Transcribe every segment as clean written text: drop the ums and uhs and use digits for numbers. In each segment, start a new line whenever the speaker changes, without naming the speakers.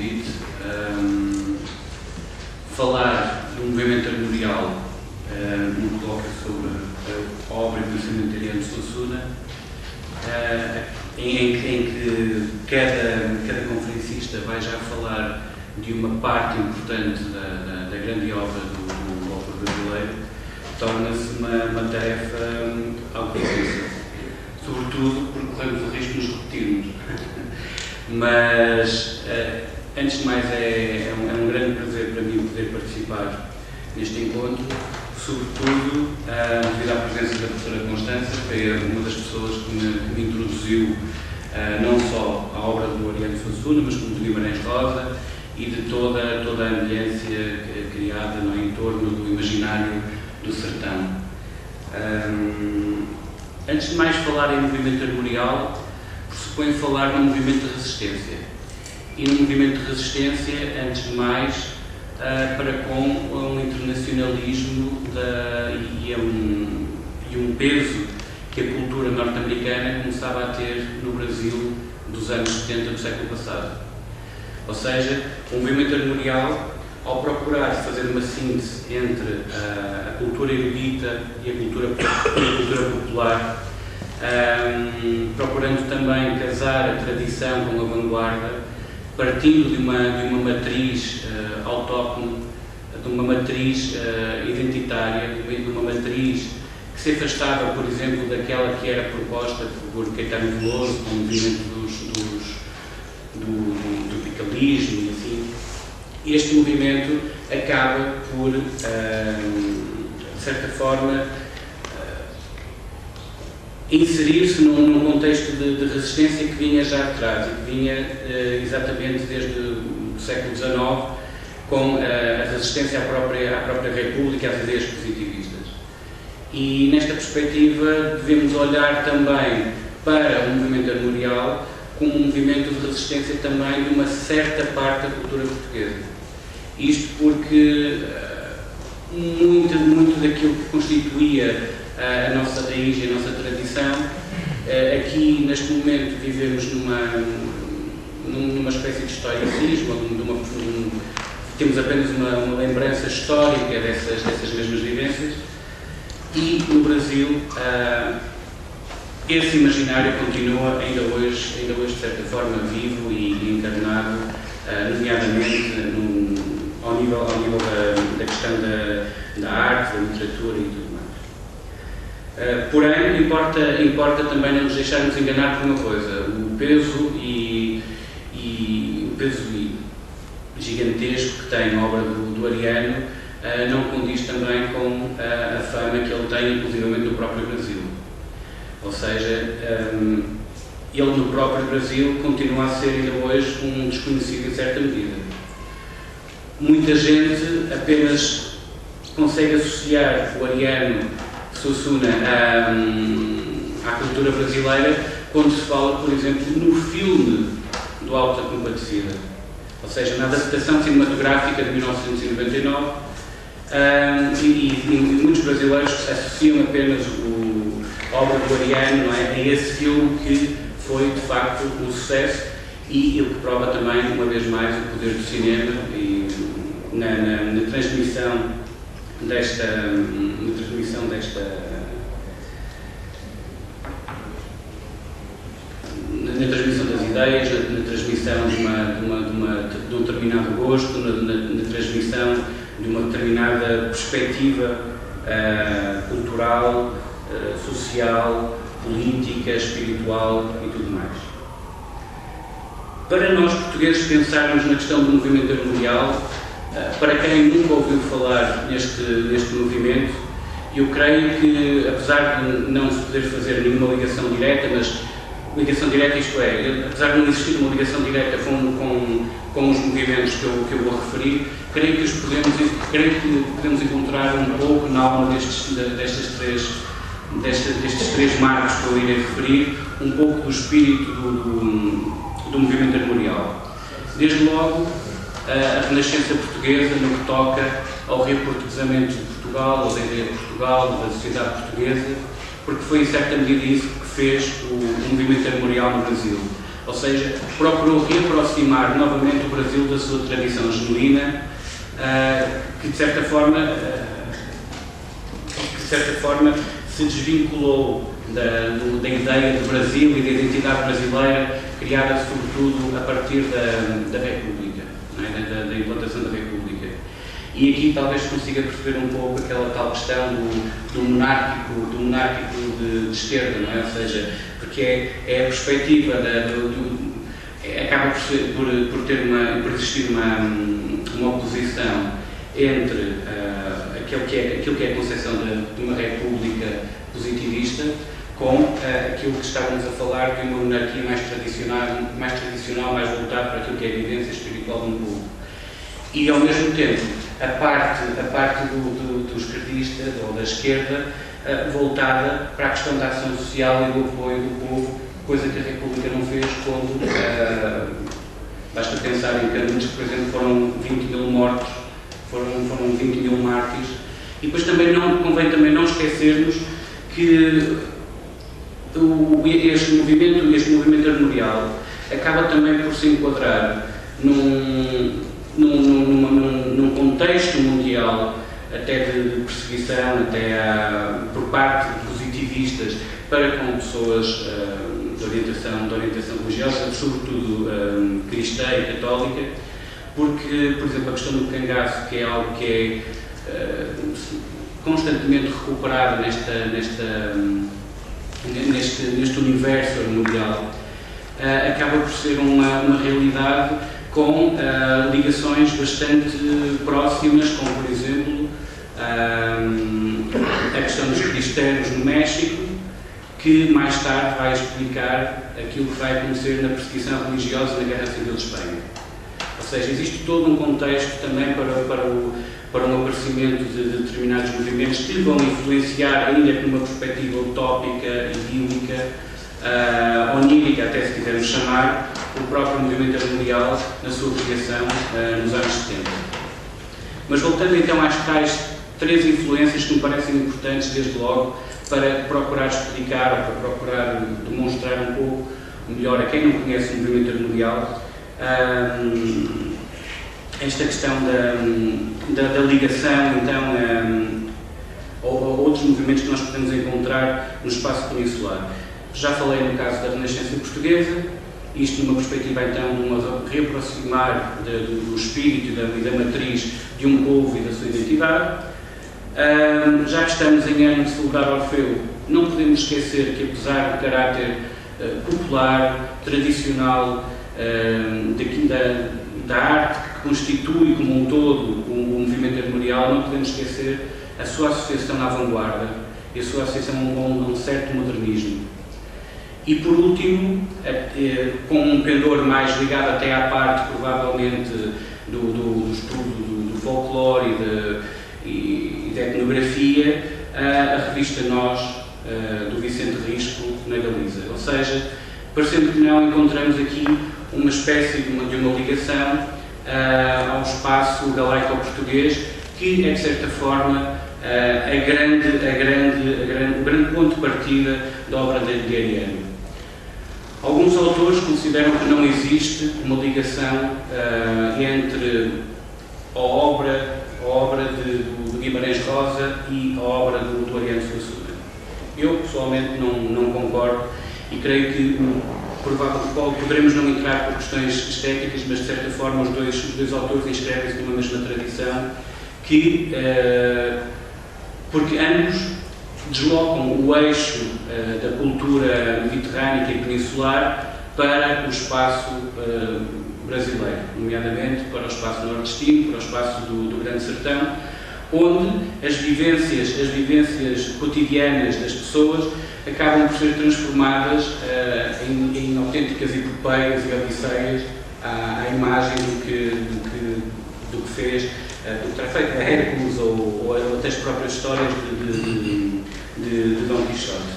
convite. Falar do movimento armorial no coloca sobre a obra e pensamento de Ariano Suassuna, em que cada conferencista vai já falar de uma parte importante da grande obra do autor brasileiro, torna-se uma tarefa algo difícil, sobretudo porque corremos o risco de nos repetirmos. Mas, antes de mais, é um grande prazer para mim poder participar neste encontro, sobretudo devido à presença da professora Constança, que foi uma das pessoas que me introduziu não só à obra do Ariano Suassuna, mas como do Guimarães Rosa e de toda a ambiência criada em torno do imaginário do sertão. Antes de mais falar em movimento armorial, pressupõe falar num movimento de resistência. E num movimento de resistência, antes de mais, para com um internacionalismo e um peso que a cultura norte-americana começava a ter no Brasil dos anos 70 do século passado. Ou seja, o movimento armorial, ao procurar fazer uma síntese entre a cultura erudita e a cultura popular, procurando também casar a tradição com a vanguarda, partindo de uma matriz autóctone, de uma matriz identitária, de uma matriz que se afastava, por exemplo, daquela que era proposta por Caetano Veloso, com o movimento do picalismo e assim. Este movimento acaba por, de certa forma, inserir-se num contexto de resistência que vinha já atrás e que vinha exatamente desde o século XIX com a resistência à própria República e às ideias positivistas. E nesta perspectiva devemos olhar também para o movimento armorial como um movimento de resistência também de uma certa parte da cultura portuguesa. Isto porque muito daquilo que constituía a nossa raiz e a nossa tradição, aqui neste momento vivemos numa espécie de historicismo, temos apenas uma lembrança histórica dessas mesmas vivências, e no Brasil esse imaginário continua ainda hoje de certa forma vivo e encarnado, nomeadamente ao nível da questão da arte, da literatura e tudo mais. Porém, importa também não nos deixarmos enganar por uma coisa: o peso gigantesco que tem a obra do Ariano não condiz também com a fama que ele tem, inclusivamente no próprio Brasil. Ou seja, ele no próprio Brasil continua a ser ainda hoje um desconhecido em certa medida. Muita gente apenas consegue associar o Ariano Suassuna à cultura brasileira quando se fala, por exemplo, no filme do Auto da Compadecida. Ou seja, na adaptação cinematográfica de 1999, e muitos brasileiros associam apenas a obra do Ariano, não é, a esse filme que foi, de facto, um sucesso, e o que prova também, uma vez mais, o poder do cinema e na transmissão das ideias, na transmissão de um determinado gosto, na transmissão de uma determinada perspectiva cultural, social, política, espiritual e tudo mais. Para nós portugueses pensarmos na questão do movimento armorial, para quem nunca ouviu falar neste movimento, eu creio que, apesar de não se poder fazer nenhuma ligação direta, mas ligação direta, isto é, apesar de não existir uma ligação direta com os movimentos que eu vou referir, creio que podemos encontrar um pouco na alma destes três marcos que eu irei referir, um pouco do espírito do movimento armorial. Desde logo, a Renascença portuguesa, no que toca ao reportuguesamento de Portugal, da ideia de Portugal, da sociedade portuguesa, porque foi em certa medida isso que fez o movimento armorial no Brasil. ou seja, procurou reaproximar novamente o Brasil da sua tradição genuína, que de certa forma se desvinculou da ideia do Brasil e da identidade brasileira, criada sobretudo a partir da República, não é? da implantação da República. E aqui talvez consiga perceber um pouco aquela tal questão do monárquico de esquerda, não é? Ou seja, porque é a perspectiva acaba por existir uma oposição entre aquilo que é a concepção de uma república positivista com aquilo que estávamos a falar de uma monarquia mais tradicional, mais voltada para aquilo que é a vivência espiritual de um povo. E, ao mesmo tempo, a parte dos esquerdistas ou da esquerda voltada para a questão da ação social e do apoio do povo, coisa que a República não fez quando, basta pensar em Canudos, que, por exemplo, foram 20 mil mortos, foram 20 mil mártires. E depois convém também não esquecermos que este movimento armorial acaba também por se enquadrar num contexto mundial até de perseguição, por parte de positivistas para com pessoas de orientação religiosa, sobretudo cristã e católica, porque, por exemplo, a questão do cangaço, que é algo que é constantemente recuperado neste universo armorial, acaba por ser uma realidade com ligações bastante próximas, como, por exemplo, a questão dos cristãos no México, que mais tarde vai explicar aquilo que vai acontecer na perseguição religiosa na Guerra Civil de Espanha. Ou seja, existe todo um contexto também para um aparecimento de determinados movimentos que vão influenciar, ainda com uma perspectiva utópica, idílica, onírica, até se quisermos chamar, o próprio movimento armorial na sua criação nos anos 70. Mas voltando então às tais 3 influências que me parecem importantes desde logo para procurar explicar ou para procurar demonstrar um pouco melhor a quem não conhece o movimento armorial esta questão da ligação então a outros movimentos que nós podemos encontrar no espaço peninsular. Já falei no caso da Renascença Portuguesa, isto numa perspectiva então de uma reaproximar do espírito e da matriz de um povo e da sua identidade. Já que estamos em ano de celebrar Orfeu, não podemos esquecer que, apesar do caráter popular, tradicional, da arte que constitui como um todo o movimento armorial, não podemos esquecer a sua associação à vanguarda e a sua associação a um certo modernismo. E, por último, com um pendor mais ligado até à parte, provavelmente, do estudo do folclore e da etnografia, a revista Nós, do Vicente Risco, na Galiza. Ou seja, parecendo que não, encontramos aqui uma espécie de uma ligação ao espaço galaico-português, que é, de certa forma, o grande ponto de partida da obra de Ariano. Alguns autores consideram que não existe uma ligação entre a obra de Guimarães Rosa e a obra do Ariano Suassuna. Eu, pessoalmente, não concordo e creio que poderemos não entrar por questões estéticas, mas, de certa forma, os dois autores inscrevem-se numa mesma tradição porque ambos deslocam o eixo da cultura mediterrânea e peninsular para o espaço brasileiro, nomeadamente para o espaço nordestino, para o espaço do Grande Sertão, onde as vivências cotidianas das pessoas acabam por ser transformadas em autênticas epopeias e odisseias à imagem do que fez, do que terá feito a Hércules ou até as próprias histórias de Dom Quixote.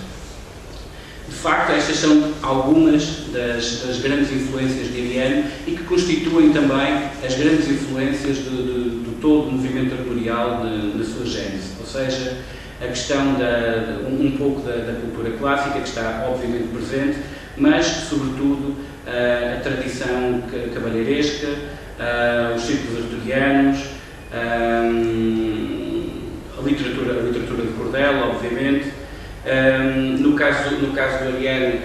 De facto, estas são algumas das grandes influências de Ariano e que constituem também as grandes influências do todo o movimento armorial na sua gênese. Ou seja, a questão um pouco da cultura clássica, que está obviamente presente, mas, sobretudo, a tradição cavalheiresca, os círculos arturianos, a literatura de cordel, obviamente. No caso do Ariano,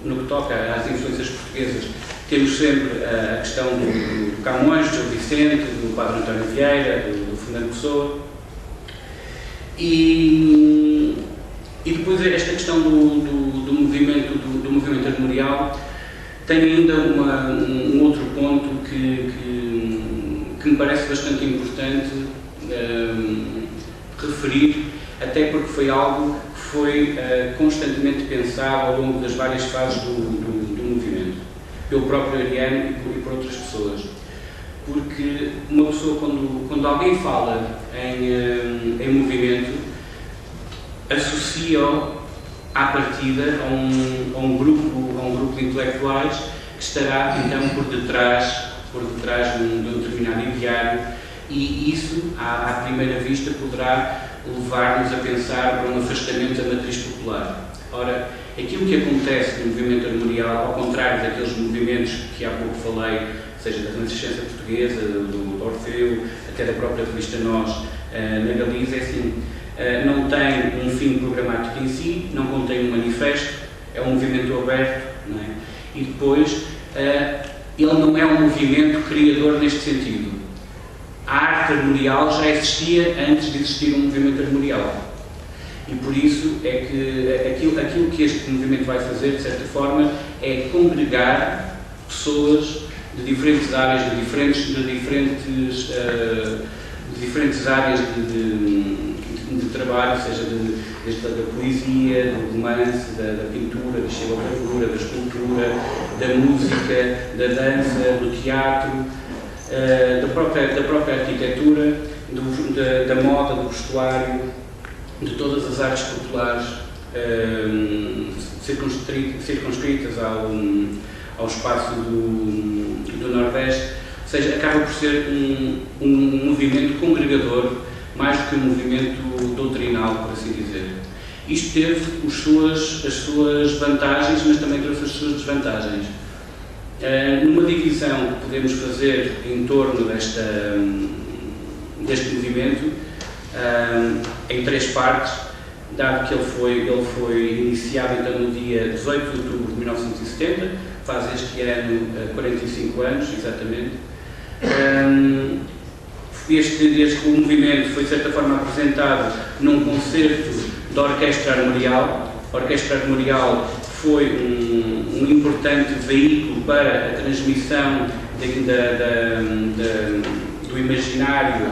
no que toca às influências portuguesas, temos sempre a questão do Camões, do Gil Vicente, do Padre António Vieira, do Fernando Pessoa. E depois esta questão do movimento armorial tem ainda um outro ponto que me parece bastante importante referir, até porque foi algo que foi constantemente pensado ao longo das várias fases do movimento, pelo próprio Ariano e por outras pessoas. Porque uma pessoa, quando alguém fala em movimento, associa-o à partida a um grupo de intelectuais que estará então por detrás de um determinado ideário, e isso, à primeira vista, poderá levar-nos a pensar para um afastamento da matriz popular. Ora, aquilo que acontece no movimento armorial, ao contrário daqueles movimentos que há pouco falei, seja da Renascença Portuguesa, do Orfeu, até da própria revista Nós, na Galiza, é assim, não tem um fim programático em si, não contém um manifesto, é um movimento aberto, não é? E depois, ele não é um movimento criador neste sentido. A arte armorial já existia antes de existir um movimento armorial. E por isso é que aquilo que este movimento vai fazer, de certa forma, é congregar pessoas de diferentes áreas, de diferentes áreas de trabalho, seja desde da poesia, do romance, da pintura, da xilogravura, da escultura, da música, da dança, do teatro, da própria arquitetura, da moda, do vestuário, de todas as artes populares circunscritas ao espaço do Nordeste. Ou seja, acaba por ser um movimento congregador, mais do que um movimento doutrinal, por assim dizer. Isto teve as suas vantagens, mas também trouxe as suas desvantagens. Numa divisão que podemos fazer em torno deste movimento, em três partes, dado que ele foi iniciado então no dia 18 de outubro de 1970, faz este ano 45 anos, exatamente. O movimento foi de certa forma apresentado num concerto da Orquestra Armorial. A Orquestra Armorial foi um importante veículo para a transmissão do imaginário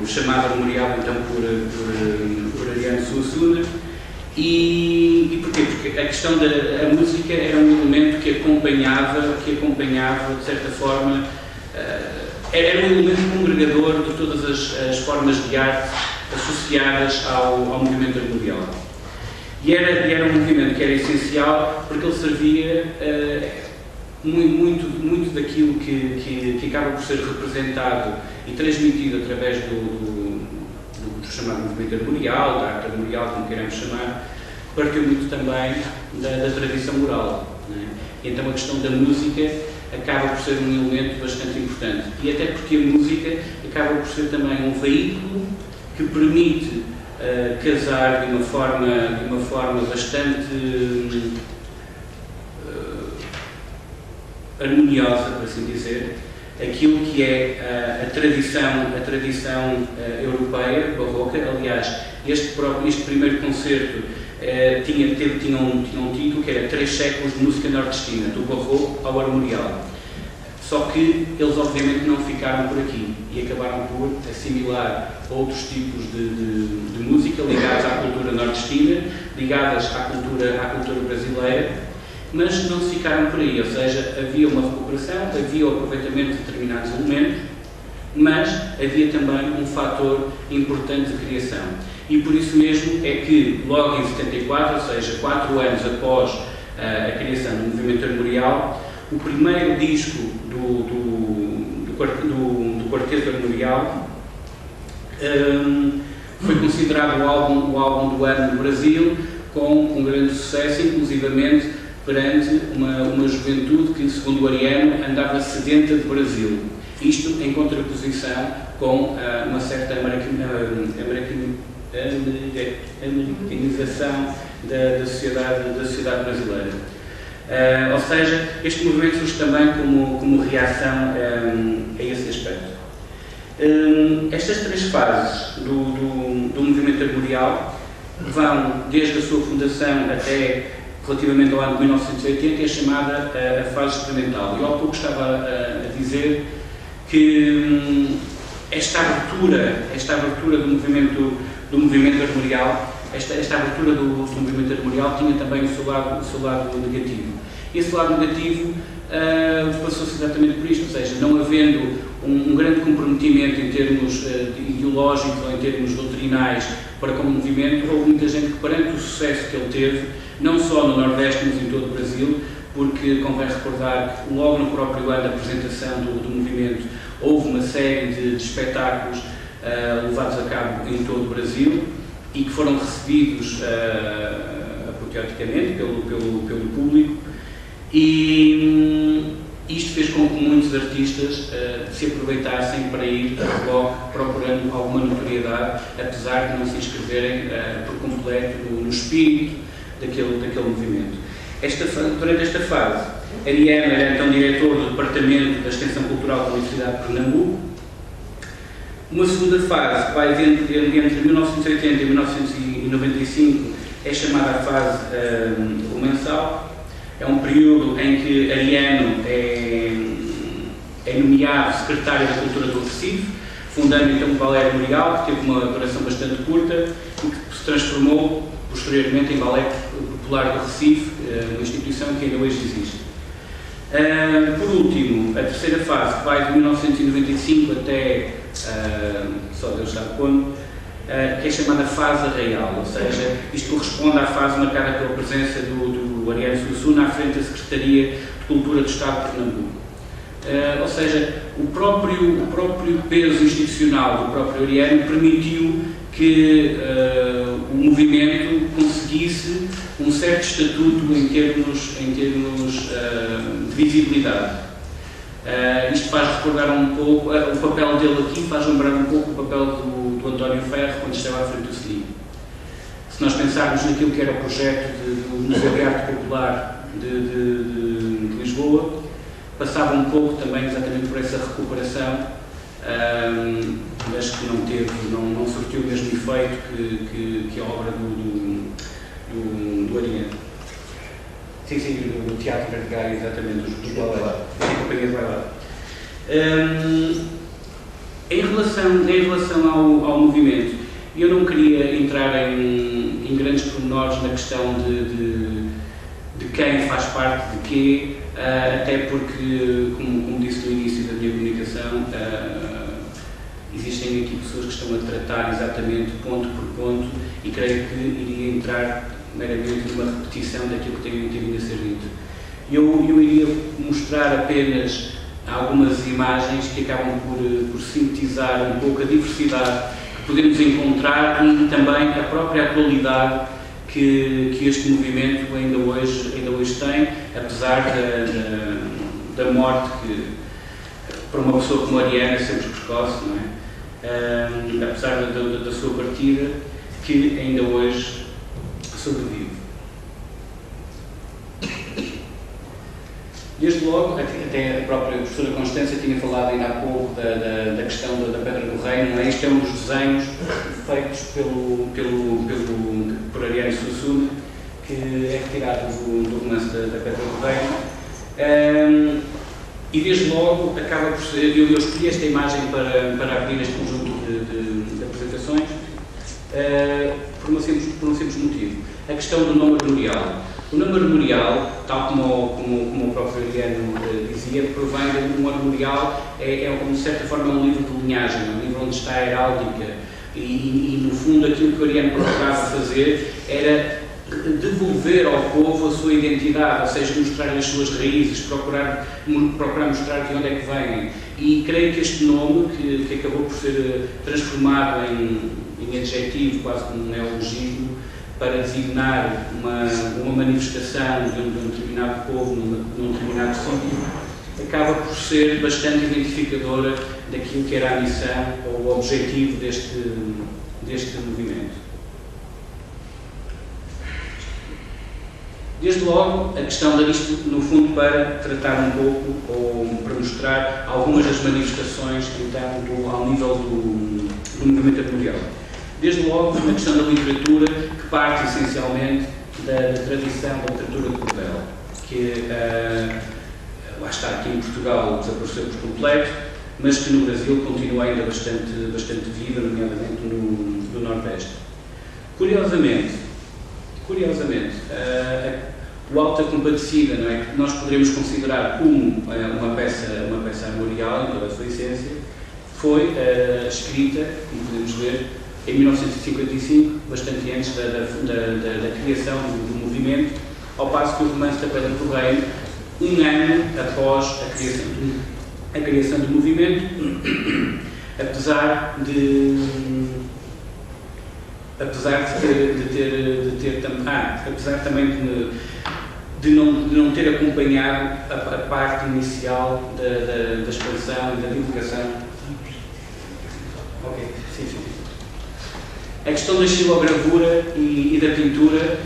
chamado armorial então por Ariano Suassuna. E porquê? Porque a questão da música era um elemento que acompanhava de certa forma, era um elemento congregador de todas as formas de arte associadas ao movimento armorial. E era um movimento que era essencial porque ele servia muito daquilo que acaba por ser representado e transmitido através do chamado movimento armorial, da arte armorial, como queremos chamar, partiu muito também da tradição oral, não é? E então a questão da música acaba por ser um elemento bastante importante. E até porque a música acaba por ser também um veículo que permite casar de uma forma bastante harmoniosa, por assim dizer, aquilo que é a tradição europeia, barroca. Aliás, este primeiro concerto tinha um título que era 3 séculos de música nordestina, do barroco ao armorial. Só que eles obviamente não ficaram por aqui e acabaram por assimilar outros tipos de música ligados à cultura nordestina, ligadas à cultura brasileira, mas não se ficaram por aí, ou seja, havia uma recuperação, havia o aproveitamento de determinados elementos, mas havia também um fator importante de criação. E por isso mesmo é que, logo em 74, ou seja, 4 anos após a criação do movimento armorial, o primeiro disco do Quarteto Armorial foi considerado o álbum do ano no Brasil, com um grande sucesso, inclusivamente perante uma juventude que, segundo o Ariano, andava sedenta de Brasil. Isto em contraposição com uma certa americanização da sociedade brasileira. Ou seja, este movimento surge também como reação a esse aspecto. Estas três fases do movimento armorial vão desde a sua fundação até relativamente ao ano de 1980, é chamada a fase experimental. Eu há pouco estava a dizer que esta abertura do movimento armorial, esta abertura do movimento armorial tinha também o seu lado negativo. Esse lado negativo passou-se exatamente por isto, ou seja, não havendo um grande comprometimento em termos ideológicos ou em termos doutrinais para com o movimento, houve muita gente que, perante o sucesso que ele teve, não só no Nordeste, mas em todo o Brasil, porque convém recordar que logo no próprio ano da apresentação do movimento houve uma série de espetáculos levados a cabo em todo o Brasil e que foram recebidos apoteoticamente pelo público, e isto fez com que muitos artistas se aproveitassem para ir a reboque procurando alguma notoriedade, apesar de não se inscreverem por completo no espírito daquele movimento. Durante esta fase, Ariano era então diretor do Departamento da Extensão Cultural da Universidade de Pernambuco. Uma segunda fase, vai entre 1980 e 1995, é chamada a fase comensal. É um período em que Ariano é nomeado secretário da Cultura do Recife, fundando então o Balé Armorial, que teve uma duração bastante curta e que se transformou posteriormente em Balé Popular do Recife, uma instituição que ainda hoje existe. Por último, a terceira fase, que vai de 1995 até, só Deus sabe quando, que é chamada fase arraial, ou seja, isto corresponde à fase marcada pela presença do Ariano Suassuna à frente da Secretaria de Cultura do Estado de Pernambuco. Ou seja, o próprio peso institucional do próprio Ariano permitiu que o movimento conseguisse um certo estatuto em termos de visibilidade. Isto faz recordar um pouco, o papel dele aqui faz lembrar um pouco o papel do António Ferro quando estava à frente do CNI. Se nós pensarmos naquilo que era o projeto do Museu de Arte Popular de Lisboa, passava um pouco também exatamente por essa recuperação, mas que não surtiu o mesmo efeito que a obra do Ariano. Sim, do Teatro Vertigário, exatamente, dos balés, da Companhia de Bailado. Em relação ao movimento, eu não queria entrar em grandes pormenores na questão de quem faz parte de quê, até porque, como disse no início da minha comunicação, existem aqui pessoas que estão a tratar exatamente ponto por ponto e creio que iria entrar meramente numa repetição daquilo que tem vindo a ser dito. Eu iria mostrar apenas algumas imagens que acabam por sintetizar um pouco a diversidade que podemos encontrar e também a própria atualidade que este movimento ainda hoje tem, apesar da morte que, para uma pessoa como a Ariano, é sempre precoce, não é? Apesar da sua partida, que ainda hoje sobrevive. Desde logo, até a própria professora Constância tinha falado ainda há pouco da questão da Pedra do Reino, não é? Este é um dos desenhos feitos por Ariano Suassuna, que é retirado do romance da Pedra do Reino. E desde logo acaba por ser, eu escolhi esta imagem para abrir este conjunto de apresentações por um simples motivo. A questão do nome armorial. O nome armorial, tal como o próprio Ariano dizia, provém de um armorial, de certa forma um livro de linhagem, um livro onde está a heráldica, e no fundo aquilo que o Ariano procurava fazer era devolver ao povo a sua identidade, ou seja, mostrar as suas raízes, procurar mostrar de onde é que vêm. E creio que este nome, que acabou por ser transformado em adjetivo, quase como um neologismo, para designar uma manifestação de um determinado povo num determinado sítio, acaba por ser bastante identificadora daquilo que era a missão ou o objetivo deste movimento. Desde logo, a questão disto, no fundo, para tratar um pouco, ou para mostrar algumas das manifestações, então, ao nível do movimento armorial. Desde logo, na questão da literatura, que parte essencialmente da tradição da literatura de cordel, que lá está, aqui em Portugal desapareceu por completo, mas que no Brasil continua ainda bastante viva, nomeadamente no Nordeste. Curiosamente, o Alta Compadecida, não é, que nós poderíamos considerar como uma peça armorial em toda a sua essência, foi escrita, como podemos ver, em 1955, bastante antes da criação do movimento, ao passo que o Romance da Pedra Porreiro, um ano após a criação do movimento, apesar de não ter acompanhado a parte inicial da expansão e da divulgação. Ok, sim. A questão da xilogravura e da pintura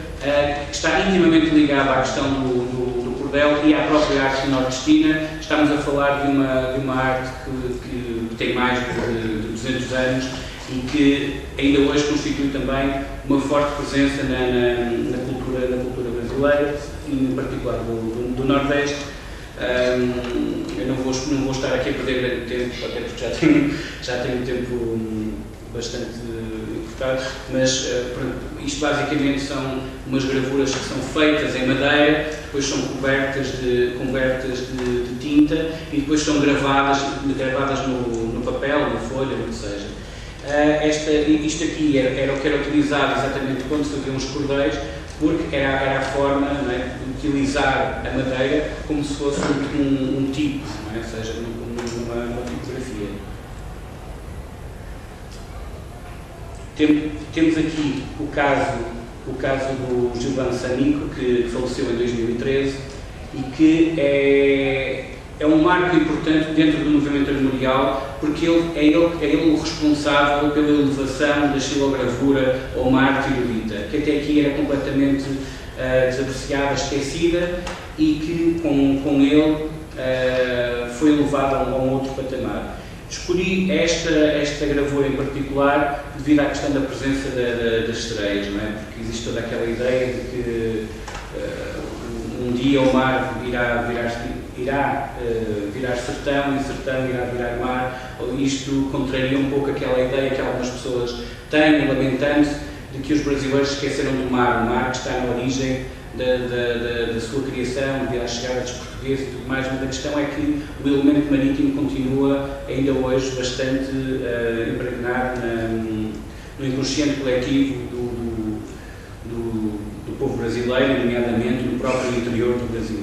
está intimamente ligada à questão do cordel e à própria arte nordestina. Estamos a falar de uma arte que tem mais de 200 anos e que ainda hoje constitui também uma forte presença na cultura brasileira, e em particular do Nordeste. Eu não vou estar aqui a perder grande tempo, até porque já tenho tempo bastante encurtado, mas isto basicamente são umas gravuras que são feitas em madeira, depois são cobertas de tinta e depois são gravadas no papel, na folha, o que seja. Isto aqui era o que era utilizado exatamente quando se faziam os cordéis, porque era a forma, não é, de utilizar a madeira como se fosse um tipo, não é? Ou seja, uma tipografia. Temos aqui o caso do Gilvan Sanico, que faleceu em 2013 e que é um marco importante dentro do movimento armorial, porque é ele o responsável pela elevação da xilogravura ou uma arte erudita, que até aqui era completamente desapreciada, esquecida, e que com ele foi elevada a um outro patamar. Escolhi esta gravura em particular devido à questão da presença das sereias, não é? Porque existe toda aquela ideia de que um dia o mar irá virar sertão e o sertão irá virar mar. Isto contraria um pouco aquela ideia que algumas pessoas têm, lamentando-se, de que os brasileiros esqueceram do mar, o mar que está na origem da sua criação, de à chegada dos portugueses e tudo mais, mas a questão é que o elemento marítimo continua ainda hoje bastante impregnado no inconsciente coletivo do povo brasileiro, nomeadamente no próprio interior do Brasil.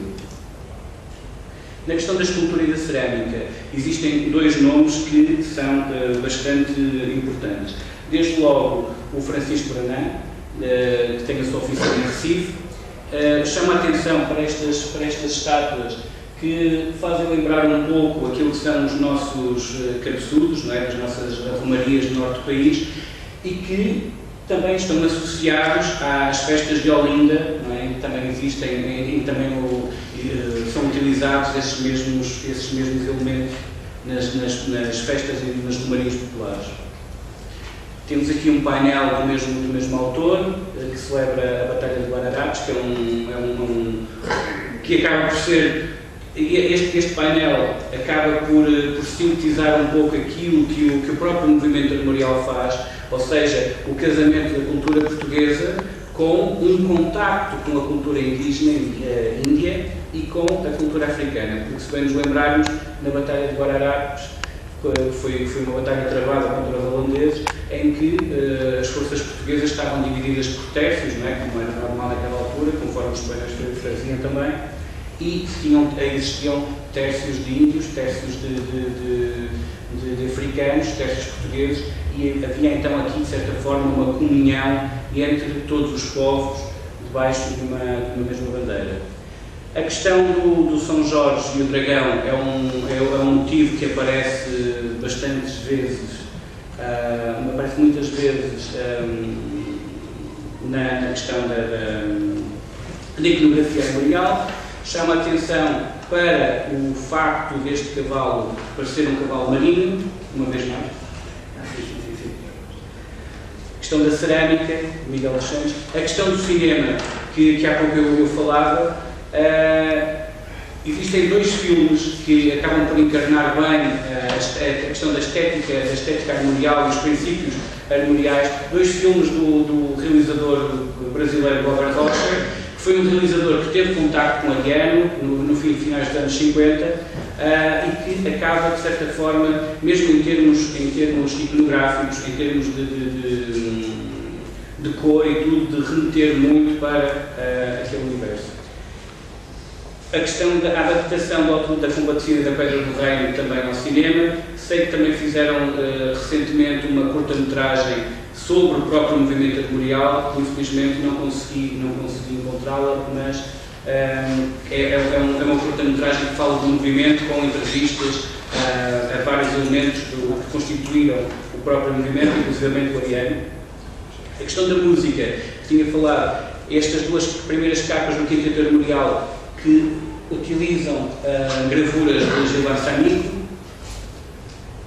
Na questão da escultura e da cerâmica, existem dois nomes que são bastante importantes. Desde logo, o Francisco Branã, que tem a sua oficina em Recife, chama a atenção para estas estátuas que fazem lembrar um pouco aquilo que são os nossos cabeçudos, não é? As nossas romarias do norte do país, e que também estão associados às festas de Olinda, não é? Que também existem e também são utilizados esses mesmos elementos nas festas e nas romarias populares. Temos aqui um painel do mesmo autor, que celebra a Batalha de Guararapes, que acaba por ser... Este painel acaba por sintetizar um pouco aquilo que o próprio movimento armorial faz, ou seja, o casamento da cultura portuguesa com um contacto com a cultura indígena índia e com a cultura africana. Porque, se bem nos lembrarmos, na Batalha de Guararapes, foi uma batalha travada contra os holandeses, em que as forças portuguesas estavam divididas por terços, não é? Como era normal naquela altura, conforme os espanhóis faziam também, e existiam tércios de índios, tércios de africanos, tércios portugueses, e havia então aqui, de certa forma, uma comunhão entre todos os povos debaixo de uma mesma bandeira. A questão do São Jorge e o dragão é um motivo que aparece bastantes vezes, aparece muitas vezes na questão da iconografia armorial. Chama a atenção para o facto deste cavalo parecer um cavalo marinho, uma vez mais. A questão da cerâmica, Miguel dos Santos. A questão do cinema, que há pouco eu falava. Existem dois filmes que acabam por encarnar bem a questão da estética armorial e os princípios armoriais. Dois filmes do realizador brasileiro Robert Rocha, que foi um realizador que teve contacto com Ariano no finais dos anos 50 e que acaba, de certa forma, mesmo em termos iconográficos, em termos de cor e tudo, de remeter muito para aquele universo. A questão da adaptação do Alto da Combatida da Pedra do Reino também ao cinema. Sei que também fizeram recentemente uma curta-metragem sobre o próprio movimento armorial, que infelizmente não consegui encontrá-la, mas é uma curta-metragem que fala do movimento, com entrevistas a vários elementos que constituíram o próprio movimento, inclusive o Ariano. A questão da música, que tinha falado, estas duas primeiras capas do Quinteto Armorial que utilizam gravuras de Gilberto Sanico.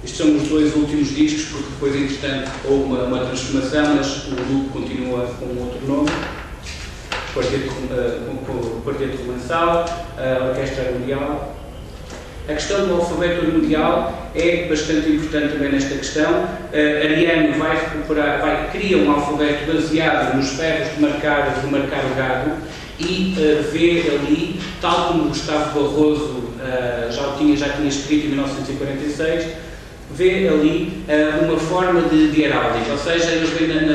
Estes são os dois últimos discos, porque depois, entretanto, houve uma transformação, mas o grupo continua com outro nome. Quarteto Romançal, a Orquestra Armorial. A questão do alfabeto armorial é bastante importante também nesta questão. Ariano cria um alfabeto baseado nos ferros de marcar o gado e vê ali, tal como Gustavo Barroso já tinha escrito em 1946, vê ali uma forma de heráldica, ou seja, eles veem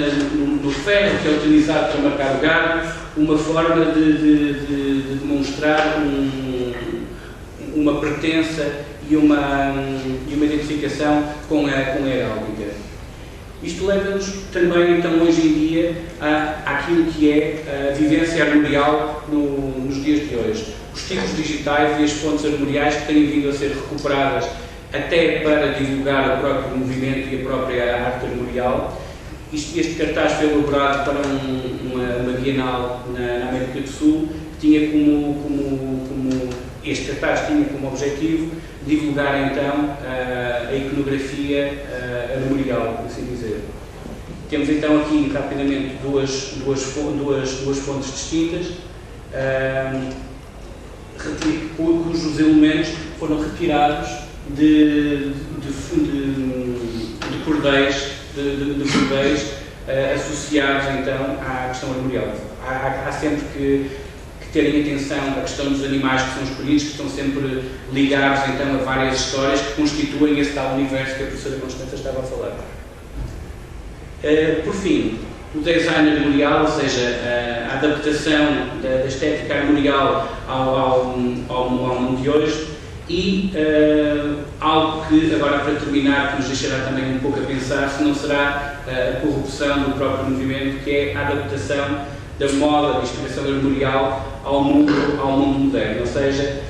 no ferro que é utilizado para marcar o gado, uma forma de demonstrar uma pertença e uma identificação com a heráldica. Isto leva-nos também, então, hoje em dia, àquilo que é a vivência armorial nos dias de hoje. Os tipos digitais e as fontes armoriais que têm vindo a ser recuperadas até para divulgar o próprio movimento e a própria arte armorial. Este cartaz foi elaborado para uma Bienal na América do Sul, que tinha este cartaz tinha como objetivo divulgar então a iconografia armorial, por assim dizer. Temos então aqui rapidamente duas fontes distintas, cujos elementos foram retirados de cordéis associados então à questão armorial. Há sempre que terem atenção à questão dos animais que são escolhidos, que estão sempre ligados então a várias histórias que constituem esse tal universo que a professora Constança estava a falar. Por fim, o design armorial, ou seja, a adaptação da estética armorial ao mundo de hoje, e algo que, agora para terminar, que nos deixará também um pouco a pensar, se não será a corrupção do próprio movimento, que é a adaptação da moda, da inspiração armorial ao mundo moderno. Ou seja,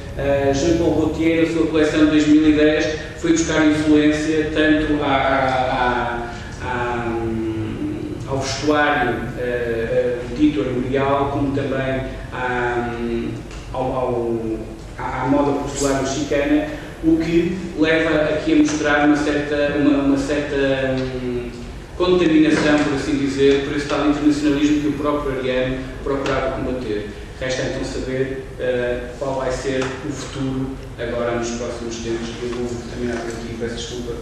Jean-Paul Gaultier, na sua coleção de 2010, foi buscar influência tanto ao vestuário dito armorial, como também à moda popular mexicana, o que leva aqui a mostrar uma certa contaminação, por assim dizer, por esse tal internacionalismo que o próprio Ariano procurava combater. Resta então saber qual vai ser o futuro agora nos próximos tempos. Eu vou terminar por aqui, peço desculpa.